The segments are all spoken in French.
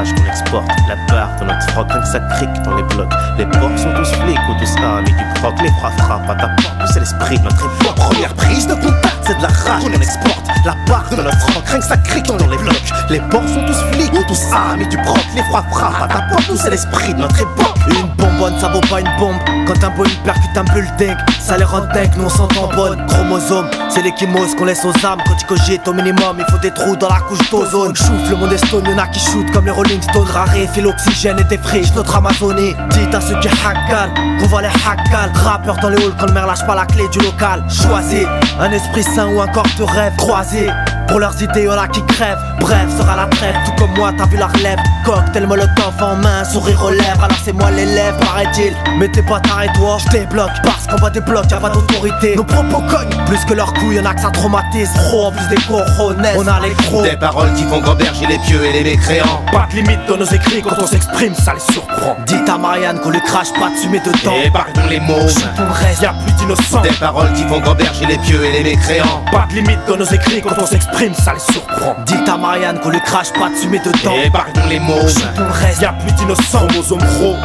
rage qu'on exporte. La part de notre froc, rien que ça crique dans les blocs. Les porcs sont tous flics ou tous amis du proc. Les froids frappent à ta porte, c'est l'esprit de notre époque. Première prise de contact, c'est de la rage qu'on exporte. La part de notre froc, rien que ça crique dans les blocs. Les porcs sont tous flics ou tous amis du proc. Les froids frappent à ta porte, c'est l'esprit de notre époque. Une bonbonne ça vaut pas une bombe. Quand un boeing percute un building, ça les rend dingues, nous on s'entend bonne. Chromosome, c'est l'échymose qu'on laisse aux âmes. Quand tu cogites au minimum, il faut des trous dans la couche d'ozone. Chouffe le monde est stone, y'en a qui shoot comme les Rolling Stones. Raréfie l'oxygène et défriche notre Amazonie. Dites à ceux qui hackal, qu'on voit les hackal. Rappeurs dans les halls quand le maire lâche pas la clé du local. Choisis un esprit sain ou un corps de rêve croisé. Pour leurs idées, y'en a qui crèvent. Bref, sera la trêve, tout comme moi, t'as vu la relève. Cocktail molotov en main, sourire aux lèvres. Alors c'est moi l'élève, paraît-il. Mais t'es pas taré toi, j'débloque. Parce qu'on va des blocs, y'a pas d'autorité. Nos propos cognent, plus que leurs couilles, y'en a que ça traumatise. Trop en plus des cojones, on a les crocs. Des paroles qui font gamberger les pieux et les mécréants. Pas de limite dans nos écrits, quand on s'exprime, ça les surprend. Dites à Marianne qu'on lui crache pas dessus, mais dedans. Et pardon les mots, on reste, y'a plus d'innocents. Des paroles qui font gamberger les pieux et les mécréants. Pas de limite dans nos écrits, quand on s'exprime, ça les surprend. Dites à Marianne qu'on lui crache pas dessus, mais dedans. Et pardon les mots, on reste, y'a plus d'innocents. Chromosome gros,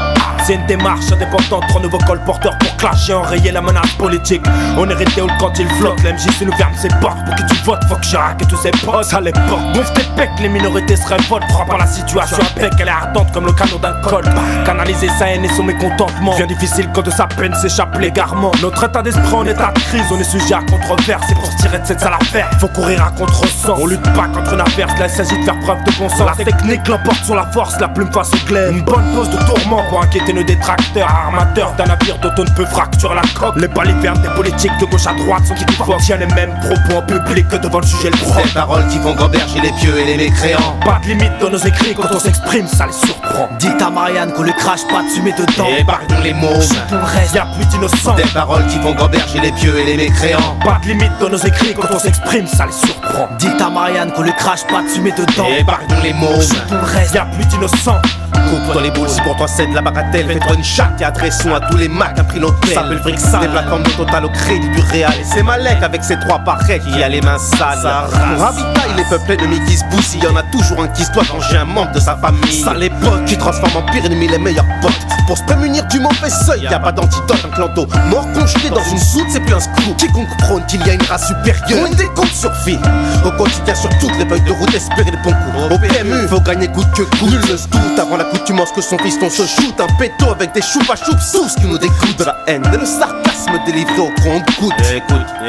c'est une démarche indépendante, trois nouveaux colporteurs pour clasher, enrayer la menace politique. On est resté haut quand il flotte, l'MJC nous ferme ses portes. Pour que tu votes, faut que Chirac et tous ses potes à l'époque. Gonfle tes pecs, les minorités se révoltent. Frappe par la situation à bec, elle est ardente comme le canon d'un col. Canaliser sa haine et son mécontentement, bien difficile quand de sa peine s'échappe l'égarement. Notre état d'esprit en état de crise, on est sujet à controverse. Et pour se tirer de cette sale affaire, faut courir à contre-sens. On lutte pas contre une averse, là il s'agit de faire preuve de bon sens. La technique l'emporte sur la force, la plume face au glaive. Une bonne dose de tourment pour inquiéter nos détracteurs. Armateurs d'un navire d'automne peut fracturer la coque. Les balivernes des politiques de gauche à droite sont qui tiennent les mêmes propos en public que devant le juger le droit. Des paroles qui font gamberger les pieux et les mécréants. Pas de limite dans nos écrits, quand on s'exprime, ça les surprend. Dites à Marianne qu'on lui crache pas dessus, mais dedans. Et pardon les mots, on reste, y'a plus d'innocents. Des paroles qui font gamberger les pieux et les mécréants. Pas de limite dans nos écrits, quand on s'exprime, ça les surprend. Dites à Marianne qu'on lui crache pas dessus, mais dedans. Et pardon les mots, on reste, y'a plus d'innocents. Coupe-toi les boules si pour toi c'est de la bagatelle. Fais-toi une chatte et adressons à tous les macs un prix l'hôtel. Ça s'appelle Frixal, des plateformes de total au crédit du réal. Et c'est Malek avec ses trois pareils qui a les mains sales. On ravitaille les peuples ennemis qui se bousillent. Y'en a toujours un qui se doit venger un membre de sa famille. Ça l'époque qui transforme en pire ennemi les meilleurs potes. Pour se prémunir du mauvais seuil, y'a pas d'antidote, un clanto mort congelé dans une soute, c'est plus un scoop. Quiconque prône qu'il y a une race supérieure, on décompte sur vie. Au quotidien sur toutes les feuilles de route, espérer des bons coups. Au PMU, faut gagner coûte que coûte. Nul ne se doute avant l'accoutumance que son fiston se shoot. Un péto avec des choups à choups, tout ce qui nous dégoûte. De la haine et le sarcasme délivré au compte-goutte.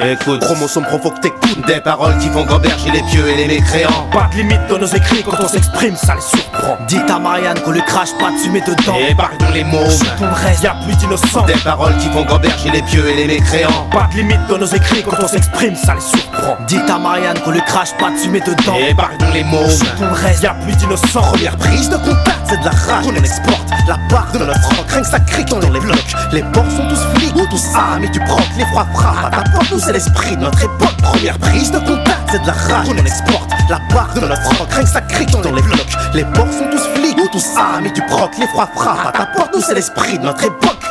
Écoute, chromosome provoque t'écoutes. Des paroles qui font gamberger les pieux et les mécréants. Pas de limite dans nos écrits, quand on s'exprime, ça les surprend. Dites à Marianne qu'on lui crache pas dessus, mais dedans. Et pardon les mots, on reste, y'a plus d'innocents. Des paroles qui font gamberger les pieux et les mécréants. Pas de limite dans nos écrits, quand on s'exprime, ça les surprend. Dites à Marianne qu'on lui crache pas dessus, mais dedans. Et pardon les mots, on reste, y'a plus d'innocents. Première prise de contact, c'est de la rage qu'on exporte. La part de notre froc, rien que ça crique dans les blocs. Les porcs sont tous flics ou tous amis du proc. Les froids frappent à ta porte, nous c'est l'esprit de notre époque. Première prise de contact, c'est de la rage qu'on exporte. La part de notre froc, rien que ça crique dans les blocs. Les porcs sont tous flics ou tous amis du proc. Les froids frappent à ta porte, nous c'est l'esprit de notre époque.